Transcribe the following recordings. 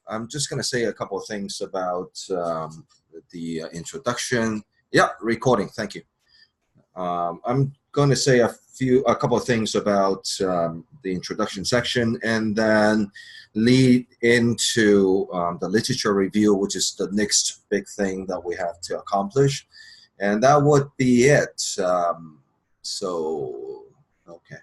I'm just going to say a couple of things about the introduction. Yeah, recording. Thank you. I'm going to say a couple of things about the introduction section, and then lead into the literature review, which is the next big thing that we have to accomplish, and that would be it. Okay.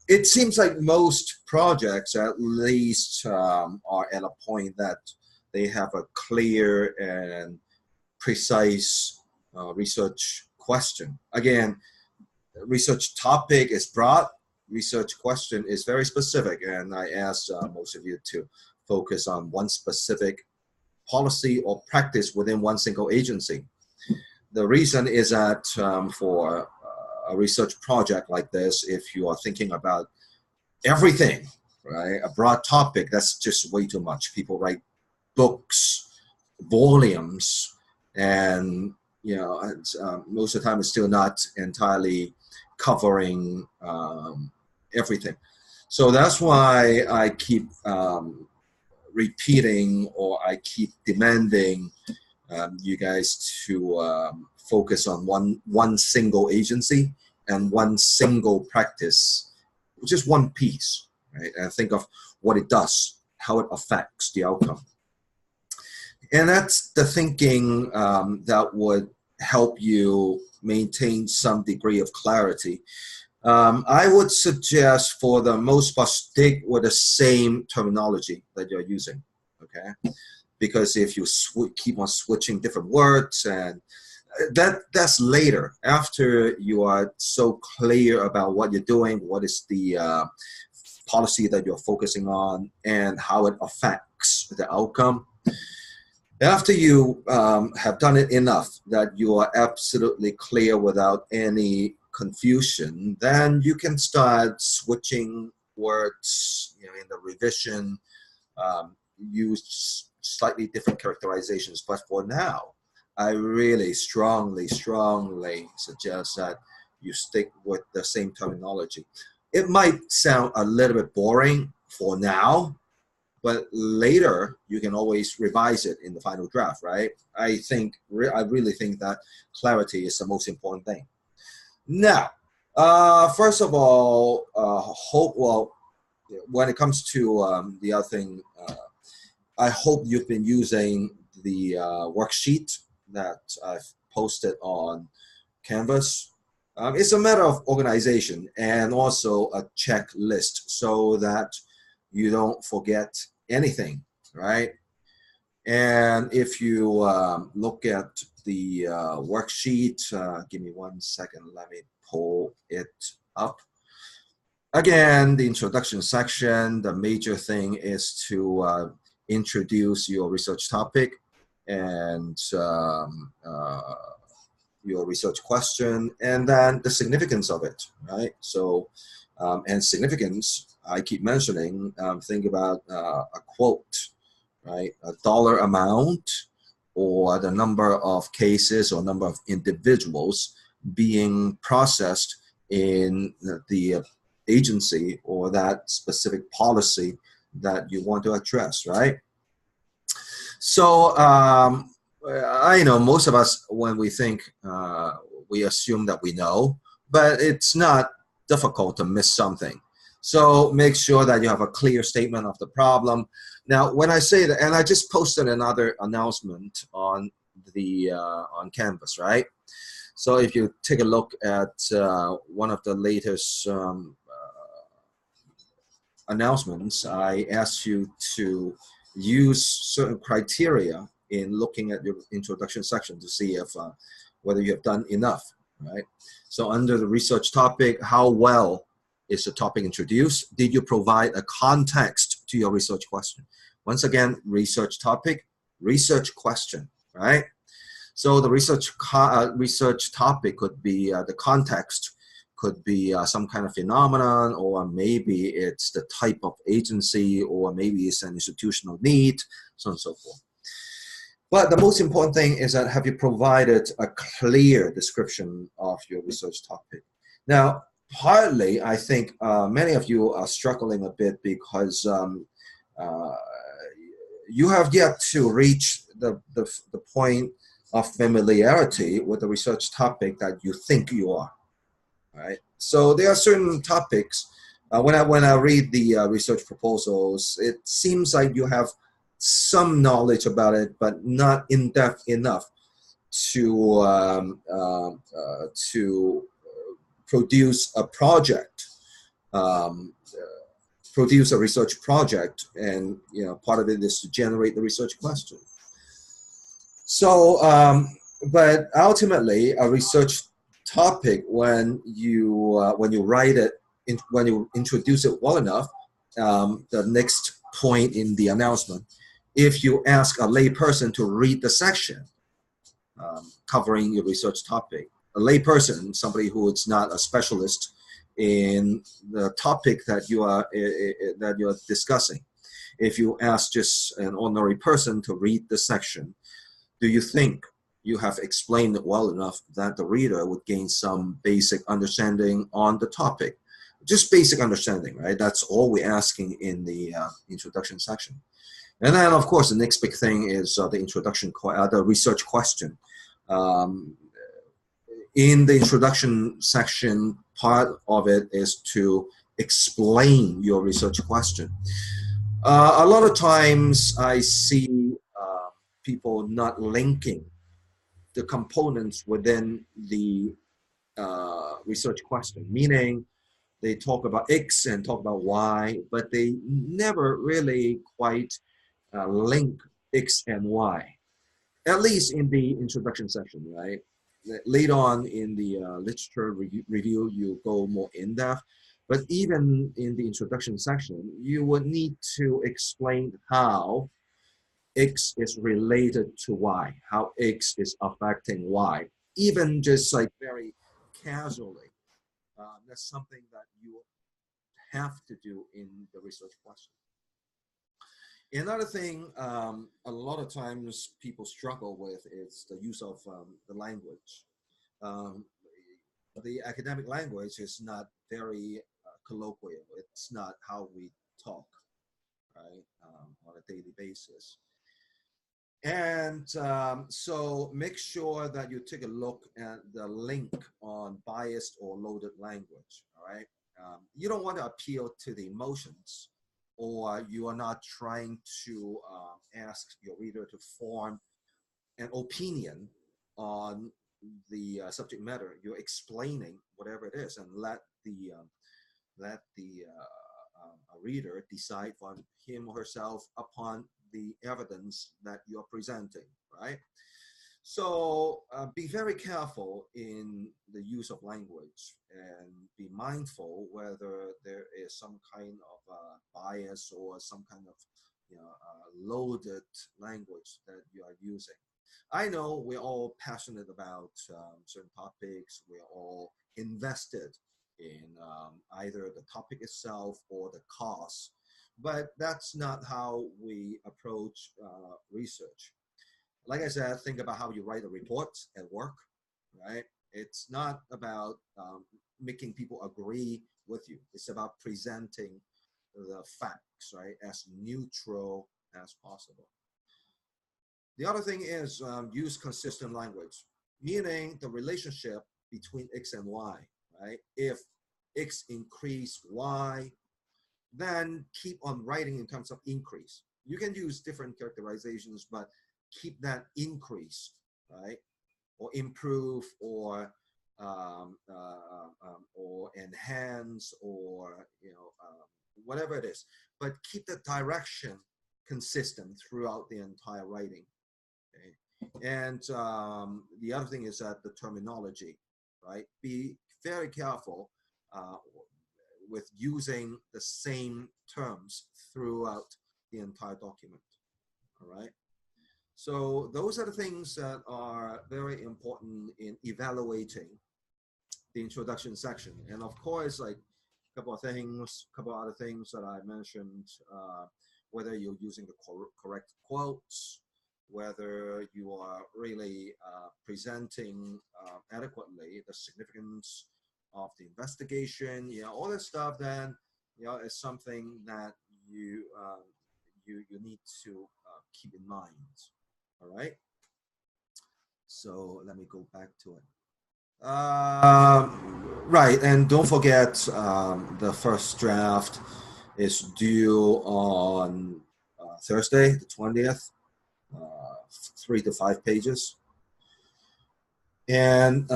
It seems like most projects, at least, are at a point that they have a clear and precise research question. Again, research topic is broad, research question is very specific, and I asked most of you to focus on one specific policy or practice within one single agency. The reason is that for a research project like this, if you are thinking about everything, right, a broad topic, that's just way too much. People write books, volumes, and most of the time it's still not entirely covering everything. So that's why I keep repeating, or I keep demanding you guys to focus on one single agency and one single practice, just one piece, right? And think of what it does, how it affects the outcome. And that's the thinking that would help you maintain some degree of clarity. I would suggest, for the most part, stick with the same terminology that you're using, okay? Because if you keep on switching different words, and that's later, after you are so clear about what you're doing, what is the policy that you're focusing on, and how it affects the outcome. After you have done it enough that you are absolutely clear without any confusion, then you can start switching words, in the revision, use slightly different characterizations. But for now, I really strongly suggest that you stick with the same terminology. It might sound a little bit boring for now, but later you can always revise it in the final draft, right? I really think that clarity is the most important thing. Now, first of all, when it comes to the other thing, I hope you've been using the worksheet that I've posted on Canvas. It's a matter of organization and also a checklist so that you don't forget anything, right? And if you look at the worksheet, give me 1 second, let me pull it up. Again, the introduction section, the major thing is to introduce your research topic and your research question, and then the significance of it, right? So, and significance, I keep mentioning, think about a quote, right? A dollar amount, or the number of cases or number of individuals being processed in the agency or that specific policy that you want to address, right? So I know most of us, when we think, we assume that we know, but it's not difficult to miss something. So make sure that you have a clear statement of the problem. Now, when I say that, and I just posted another announcement on the on Canvas, right? So if you take a look at one of the latest announcements, I asked you to use certain criteria in looking at your introduction section to see if whether you have done enough, right? So under the research topic, how well is the topic introduced? Did you provide a context to your research question? Once again, research topic, research question, right? So the research topic could be the context, could be some kind of phenomenon, or maybe it's the type of agency, or maybe it's an institutional need, so on and so forth. But the most important thing is that have you provided a clear description of your research topic? Now, partly, I think many of you are struggling a bit because uh, you have yet to reach the point of familiarity with the research topic that you think you are. Right? So there are certain topics. When I read the research proposals, it seems like you have some knowledge about it, but not in depth enough to produce a project, um, produce a research project, and part of it is to generate the research question. So, but ultimately, a research topic, when you write it, when you introduce it well enough, the next point in the announcement, if you ask a layperson to read the section covering your research topic, a layperson, somebody who is not a specialist in the topic that you are discussing, if you ask just an ordinary person to read the section, do you think you have explained it well enough that the reader would gain some basic understanding on the topic? Just basic understanding, right? That's all we're asking in the introduction section. And then, of course, the next big thing is the research question. In the introduction section, part of it is to explain your research question. A lot of times I see people not linking the components within the research question, meaning they talk about X and talk about Y, but they never really quite link X and Y, at least in the introduction section, right? Later on in the literature review, you go more in depth, but even in the introduction section, you would need to explain how X is related to Y, how X is affecting Y, even just like very casually. That's something that you have to do in the research question. Another thing a lot of times people struggle with is the use of the language. Um, the academic language is not very colloquial. It's not how we talk, right, on a daily basis. And so make sure that you take a look at the link on biased or loaded language, all right? You don't want to appeal to the emotions, or you are not trying to ask your reader to form an opinion on the subject matter. You're explaining whatever it is, and let the reader decide for him or herself upon the evidence that you're presenting, right? So be very careful in the use of language, and be mindful whether there is some kind of bias or some kind of loaded language that you are using. I know we're all passionate about certain topics. We're all invested in either the topic itself or the cause, but that's not how we approach research. Like I said, think about how you write a report at work, right? It's not about making people agree with you. It's about presenting the facts, right, as neutral as possible. The other thing is use consistent language, meaning the relationship between X and Y, right? If X increase Y, then keep on writing in terms of increase. You can use different characterizations, but keep that increase, right? Or improve, or enhance, or whatever it is. But keep the direction consistent throughout the entire writing. Okay? And the other thing is that the terminology, right? Be very careful with using the same terms throughout the entire document. All right. So those are the things that are very important in evaluating the introduction section. And of course, like a couple of other things that I mentioned, whether you're using the correct quotes, whether you are really presenting adequately the significance of the investigation, all that stuff, then is something that you need to keep in mind. All right. So let me go back to it. Right, and don't forget the first draft is due on Thursday, the 20th, 3 to 5 pages. And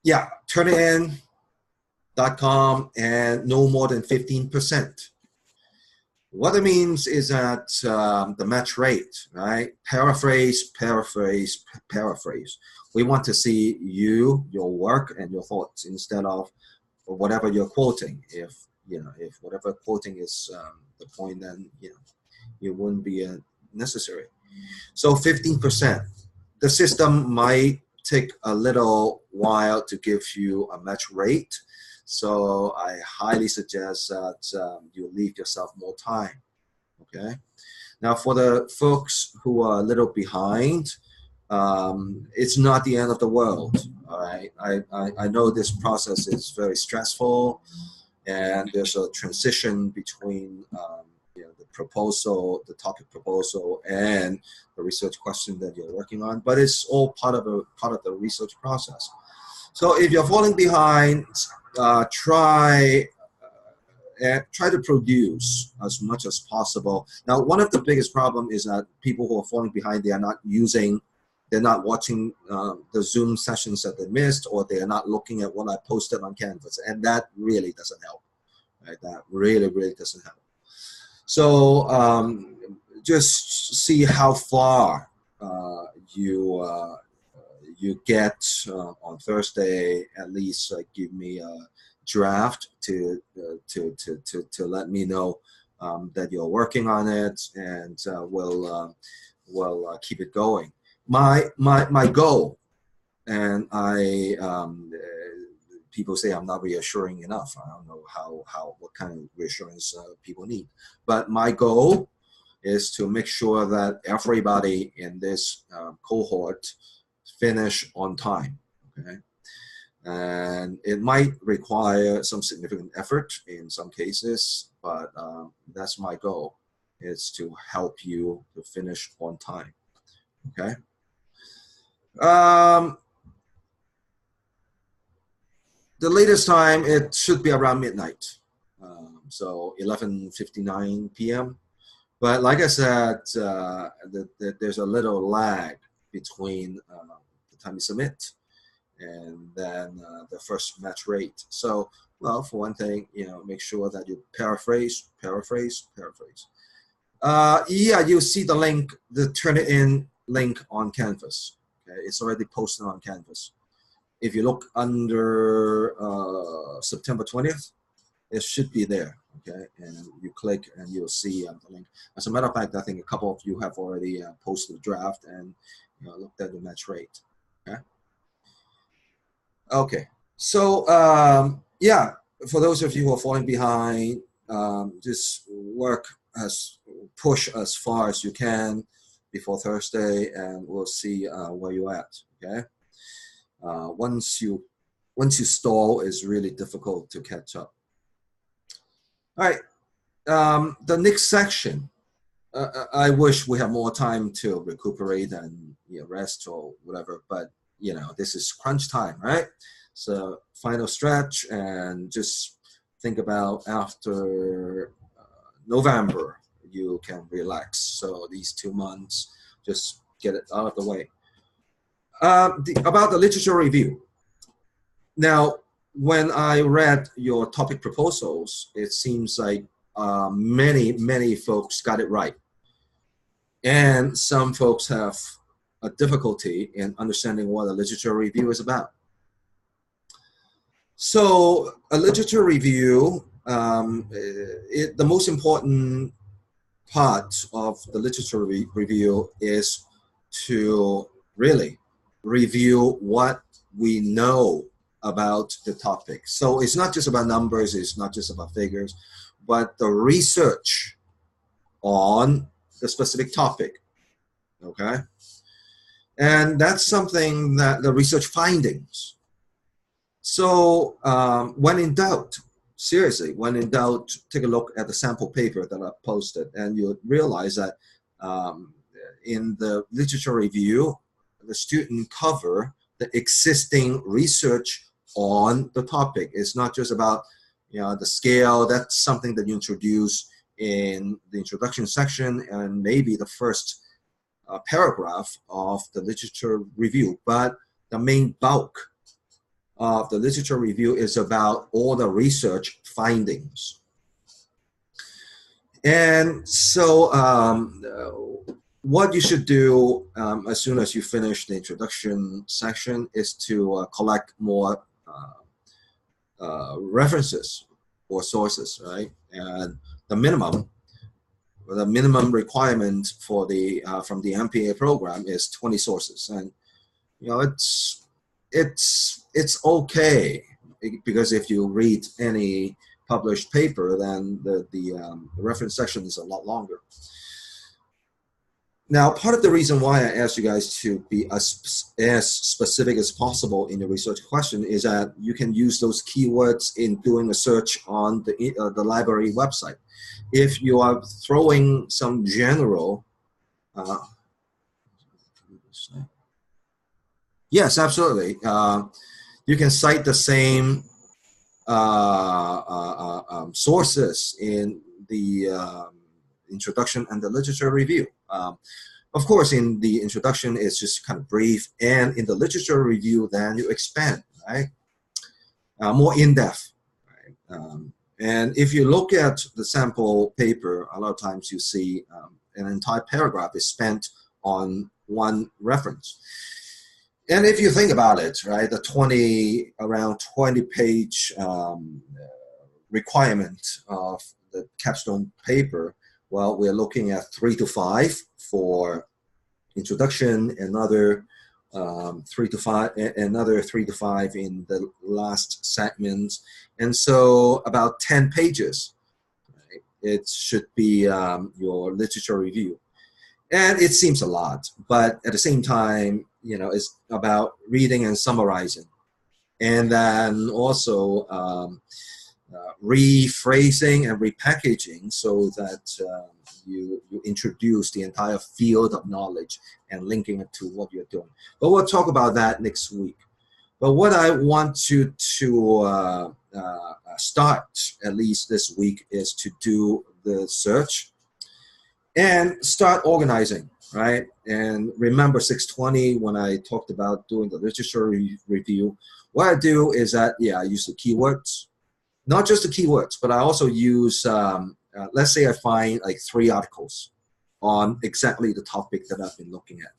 yeah, turnitin.com and no more than 15%. What it means is that the match rate, right? Paraphrase, paraphrase, paraphrase. We want to see you, your work, and your thoughts instead of whatever you're quoting. If if whatever quoting is the point, then it wouldn't be necessary. So 15%. The system might take a little while to give you a match rate. So I highly suggest that you leave yourself more time. Okay. Now for the folks who are a little behind, it's not the end of the world. All right. I know this process is very stressful, and there's a transition between the proposal, the topic proposal, and the research question that you're working on. But it's all part of the research process. So if you're falling behind, try to produce as much as possible. Now, one of the biggest problems is that people who are falling behind, they're not watching the Zoom sessions that they missed, or they are not looking at what I posted on Canvas, and that really doesn't help. Right? That really, really doesn't help. So just see how far you get on Thursday. At least give me a draft to let me know that you're working on it, and we'll keep it going. My goal, and people say I'm not reassuring enough. I don't know what kind of reassurance people need, but my goal is to make sure that everybody in this cohort finish on time. Okay. And it might require some significant effort in some cases, but that's my goal, is to help you to finish on time. Okay. The latest time, it should be around midnight, so 11:59 p.m. But like I said, there's a little lag between the time you submit and then the first match rate. So, well, for one thing, make sure that you paraphrase. Yeah, you'll see the link, the Turnitin link on Canvas. Okay, it's already posted on Canvas. If you look under September 20th, it should be there. Okay, and you click and you'll see the link. As a matter of fact, I think a couple of you have already posted the draft and looked at the match rate. Okay. Okay. So yeah, for those of you who are falling behind, just push as far as you can before Thursday, and we'll see where you're at. Okay. Once you stall, it's really difficult to catch up. All right, the next section. I wish we had more time to recuperate and rest or whatever, but this is crunch time, right? So final stretch, and just think about after November you can relax. So these 2 months, just get it out of the way. About the literature review. Now, when I read your topic proposals, it seems like many folks got it right. And some folks have a difficulty in understanding what a literature review is about. So a literature review, the most important part of the literature review is to really review what we know about the topic. So it's not just about numbers, it's not just about figures, but the research on the specific topic, okay? And that's something that the research findings. So when in doubt, seriously, when in doubt, take a look at the sample paper that I posted, and you'll realize that in the literature review, the student cover the existing research on the topic. It's not just about the scale. That's something that you introduce in the introduction section and maybe the first paragraph of the literature review. But the main bulk of the literature review is about all the research findings. And so what you should do as soon as you finish the introduction section is to collect more references or sources, right? And the minimum requirement for the from the MPA program is 20 sources, and it's okay, because if you read any published paper, then the reference section is a lot longer. Now, part of the reason why I asked you guys to be as specific as possible in your research question is that you can use those keywords in doing a search on the library website. If you are throwing some general, yes, absolutely. You can cite the same sources in the introduction and the literature review. Of course, in the introduction, it's just kind of brief, and in the literature review, then you expand, right? More in-depth, right? And if you look at the sample paper, a lot of times you see an entire paragraph is spent on one reference. And if you think about it, right, the around 20-page requirement of the capstone paper, well, we're looking at 3 to 5 for introduction, another 3 to 5 in the last segment, and so about 10 pages. Right? It should be your literature review, and it seems a lot, but at the same time, it's about reading and summarizing, and then also rephrasing and repackaging so that you introduce the entire field of knowledge and linking it to what you're doing. But we'll talk about that next week. But what I want you to start, at least this week, is to do the search and start organizing, right? And remember 620 when I talked about doing the literature review. What I do is that, I use the keywords. Not just the keywords, but I also use, let's say I find like 3 articles on exactly the topic that I've been looking at.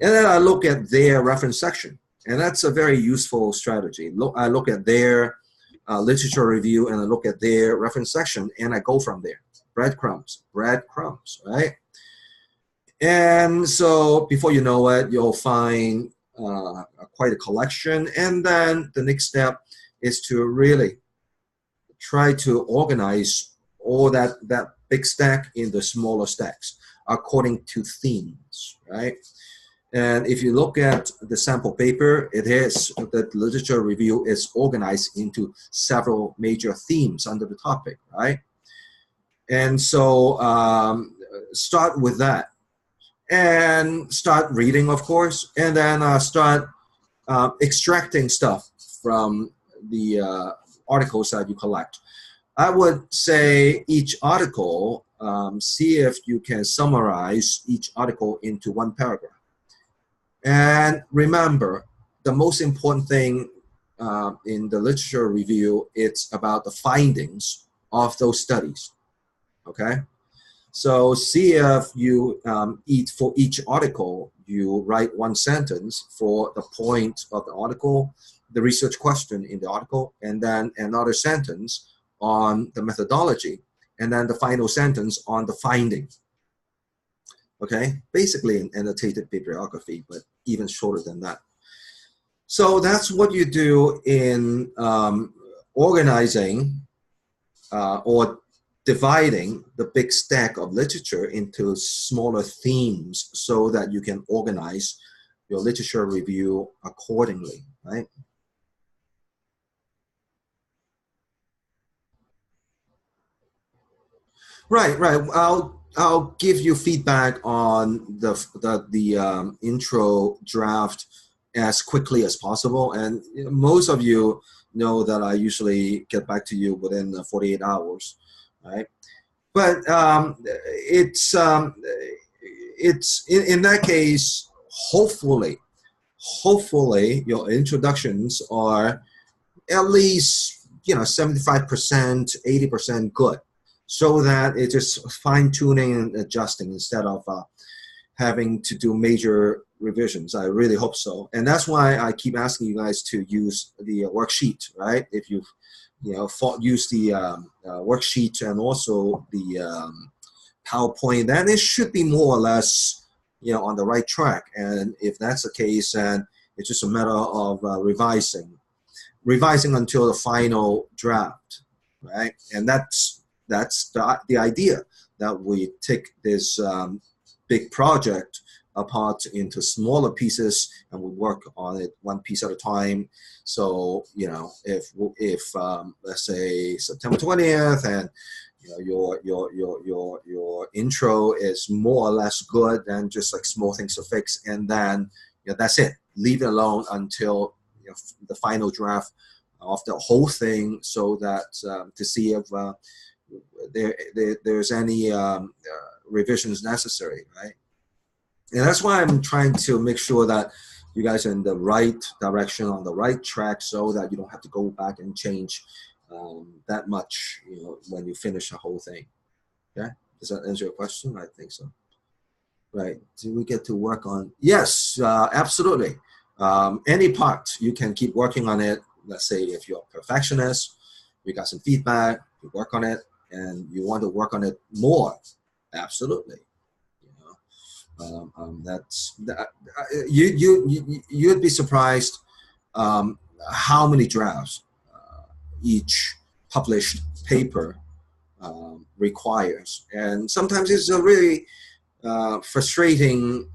And then I look at their reference section. And that's a very useful strategy. I look at their literature review, and I look at their reference section, and I go from there. Breadcrumbs, right? And so before you know it, you'll find quite a collection. And then the next step is to really try to organize all that big stack into smaller stacks according to themes, right? And if you look at the sample paper, the literature review is organized into several major themes under the topic, right? And so start with that, and start reading, of course, and then start extracting stuff from the articles that you collect. I would say each article, see if you can summarize each article into one paragraph. And remember, the most important thing in the literature review, it's about the findings of those studies, okay? So see if you, for each article, you write 1 sentence for the point of the article, the research question in the article, and then another sentence on the methodology, and then the final sentence on the finding. Okay, basically an annotated bibliography, but even shorter than that. So that's what you do in organizing or dividing the big stack of literature into smaller themes so that you can organize your literature review accordingly, right? Right, right. I'll give you feedback on the intro draft as quickly as possible, and most of you know that I usually get back to you within 48 hours, right? But it's in that case, hopefully your introductions are at least 75%, 80% good, so that it's just fine tuning and adjusting instead of having to do major revisions. I really hope so, and that's why I keep asking you guys to use the worksheet, right? If you've use the worksheet and also the PowerPoint, then it should be more or less on the right track. And if that's the case, then it's just a matter of revising until the final draft, right? And that's the idea, that we take this big project apart into smaller pieces and we work on it one piece at a time. So if let's say September 20th and your intro is more or less good, and just like small things to fix, and then that's it. Leave it alone until the final draft of the whole thing, so that to see if there's any revisions necessary, right? And that's why I'm trying to make sure that you guys are in the right direction, on the right track, so that you don't have to go back and change that much, when you finish the whole thing. Okay, does that answer your question? I think so. Right? Do we get to work on? Yes, absolutely. Any part you can keep working on it. Let's say if you're a perfectionist, you got some feedback, you work on it, and you want to work on it more. Absolutely. That's that. You'd be surprised how many drafts each published paper requires, and sometimes it's a really frustrating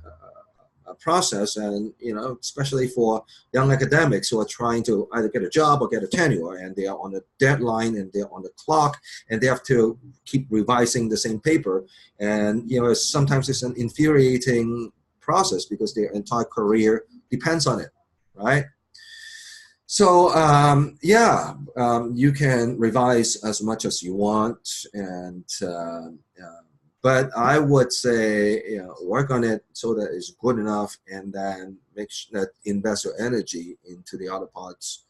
process, and especially for young academics who are trying to either get a job or get a tenure, and they are on a deadline and they're on the clock, and they have to keep revising the same paper, and sometimes it's an infuriating process because their entire career depends on it, right? So you can revise as much as you want, and but I would say, work on it so that it's good enough, and then make sure that invest your energy into the other parts,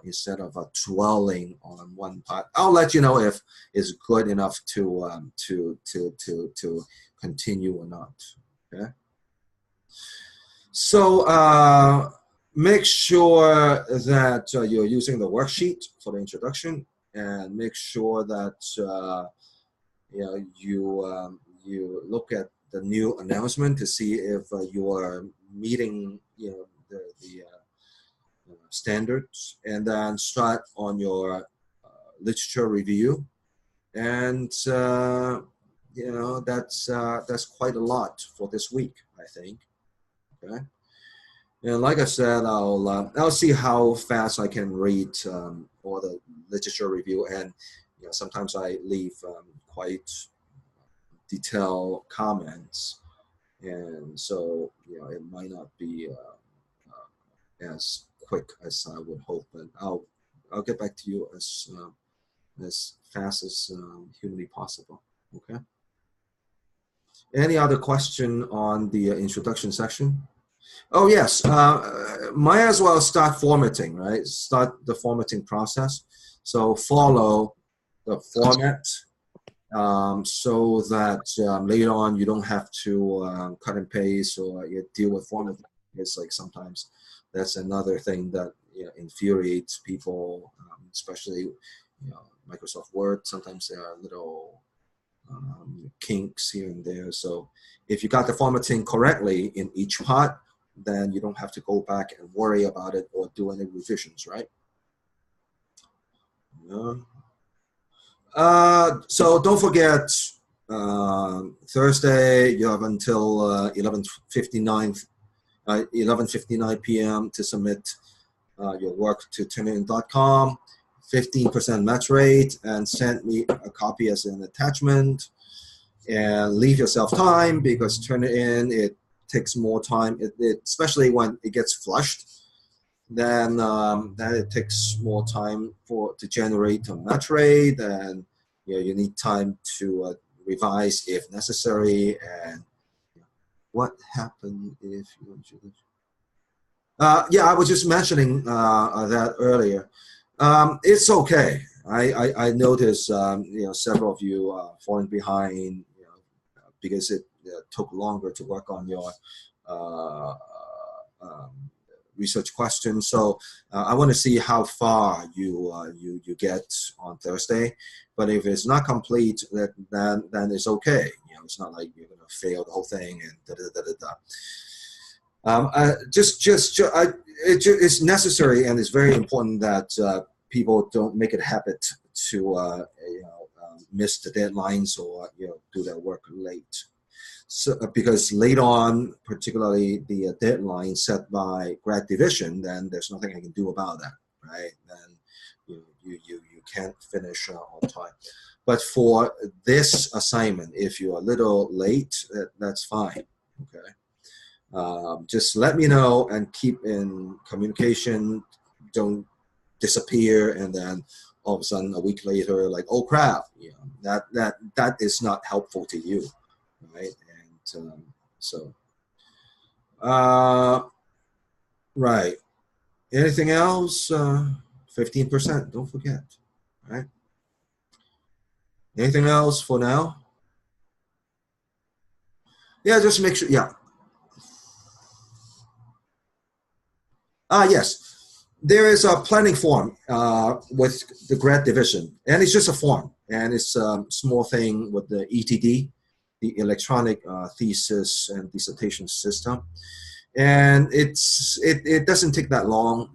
instead of dwelling on one part. I'll let you know if it's good enough to continue or not. Okay. So make sure that you're using the worksheet for the introduction, and make sure that you look at the new announcement to see if you are meeting the standards, and then start on your literature review, and that's quite a lot for this week, I think. Okay, and like I said, I'll see how fast I can read all the literature review, and sometimes I leave quite detailed comments, and so it might not be as quick as I would hope, but I'll get back to you as fast as humanly possible. Okay. Any other question on the introduction section? Oh yes, might as well start formatting, right? Start the formatting process. So follow the format, so that later on you don't have to cut and paste or deal with formatting. It's like sometimes that's another thing that infuriates people, especially Microsoft Word. Sometimes there are little kinks here and there. So if you got the formatting correctly in each part, then you don't have to go back and worry about it or do any revisions, right? So don't forget, Thursday you have until 11:59 p.m. to submit your work to Turnitin.com. 15% match rate and send me a copy as an attachment, and leave yourself time, because turn it in, it takes more time, especially when it gets flushed, then it takes more time to generate a match rate, and you need time to revise if necessary. And what happened if you yeah, I was just mentioning that earlier. It's okay. I noticed several of you falling behind, because it took longer to work on your research questions. So I want to see how far you get on Thursday. But if it's not complete, then it's okay. It's not like you're going to fail the whole thing and da da da da da. It's necessary, and it's very important that people don't make it a habit to miss the deadlines or do their work late. So, because later on, particularly the deadline set by grad division, then there's nothing I can do about that, right? Then you can't finish on time. But for this assignment, if you're a little late, that's fine. Okay. Just let me know and keep in communication. Don't disappear and then all of a sudden a week later, like, oh crap, that is not helpful to you, right? And right. Anything else? 15%. Don't forget, right? Anything else for now? Yeah, just make sure. Yeah. Yes, there is a planning form with the grad division, and it's just a form, and it's a small thing with the ETD, the electronic thesis and dissertation system, and it doesn't take that long,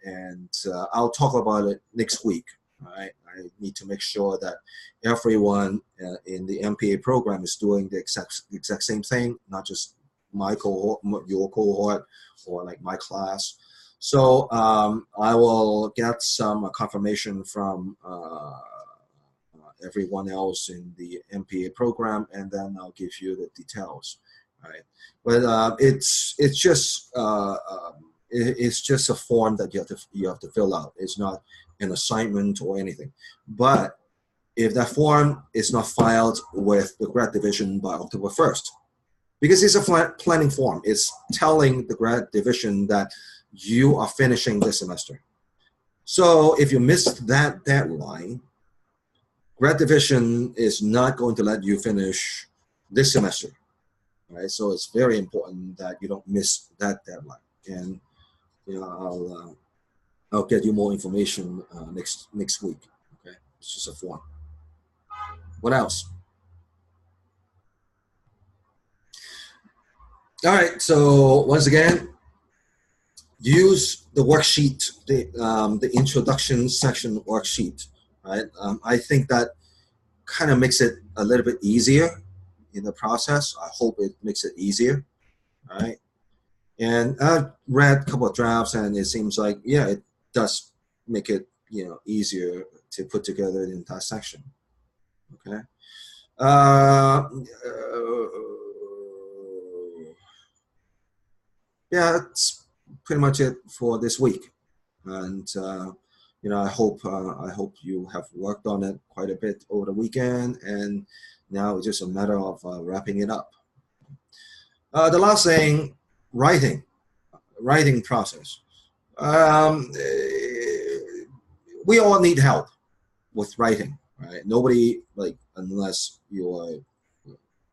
and I'll talk about it next week. Right? I need to make sure that everyone in the MPA program is doing the exact same thing, not just my cohort, your cohort, or like my class. So I will get some confirmation from everyone else in the MPA program, and then I'll give you the details. Right? But it's just a form that you have to fill out. It's not an assignment or anything. But if that form is not filed with the grad division by October 1st, because it's a planning form, it's telling the grad division that you are finishing this semester. So if you missed that deadline, grad division is not going to let you finish this semester. Right? So it's very important that you don't miss that deadline. And I'll get you more information next week. Okay, it's just a form. What else? All right. So once again, use the worksheet, the introduction section worksheet. Right. I think that kind of makes it a little bit easier in the process. I hope it makes it easier. Right. And I've read a couple of drafts, and it seems like, yeah, it does make it easier to put together the entire section. Okay. Yeah, that's pretty much it for this week. And I hope you have worked on it quite a bit over the weekend, and now it's just a matter of wrapping it up. The last thing, writing process. We all need help with writing, right? Nobody, unless you're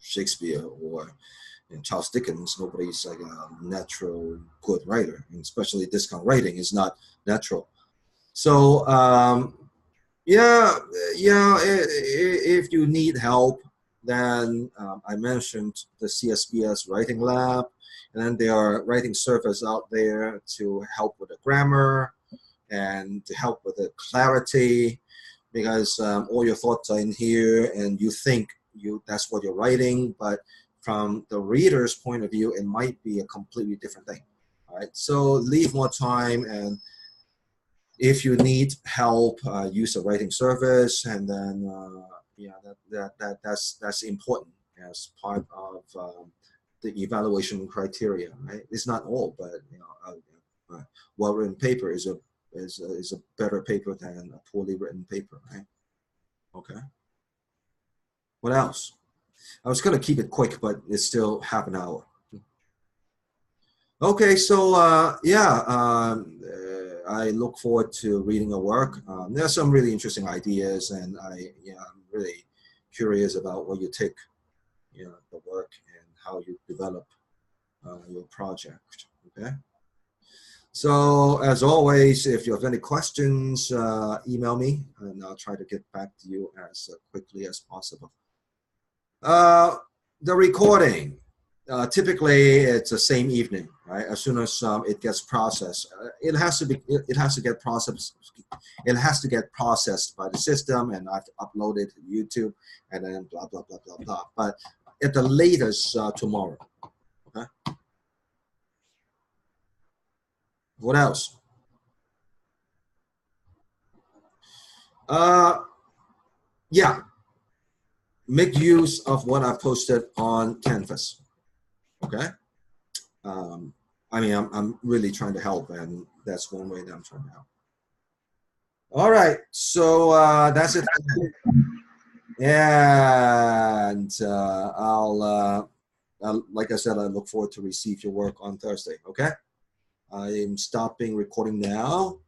Shakespeare or Charles Dickens, nobody's like a natural good writer, and especially this kind of writing is not natural. So if you need help, then I mentioned the CSBS Writing Lab, and then there are writing services out there to help with the grammar and to help with the clarity, because all your thoughts are in here, and you think that's what you're writing, but from the reader's point of view, it might be a completely different thing. All right, so leave more time and If you need help, use a writing service, and then yeah, that's important as part of the evaluation criteria, right? It's not all, but you know, well-written paper is a better paper than a poorly written paper, right? Okay. What else? I was gonna keep it quick, but it's still half an hour. Okay, so yeah, I look forward to reading your work. There's some really interesting ideas, and I'm really curious about what you take, the work and how you develop your project. Okay. So as always, if you have any questions, email me, and I'll try to get back to you as quickly as possible. The recording. Typically, it's the same evening, right? As soon as it gets processed, it has to be. It has to get processed. It has to get processed by the system, and I have to upload it to YouTube, and then blah blah blah blah blah. But at the latest tomorrow. Okay. What else? Yeah. Make use of what I've posted on Canvas. Okay. Um, I mean, I'm really trying to help, and that's one way that I'm trying to help. All right, so that's it. And like I said, I look forward to receive your work on Thursday. Okay, I'm stopping recording now.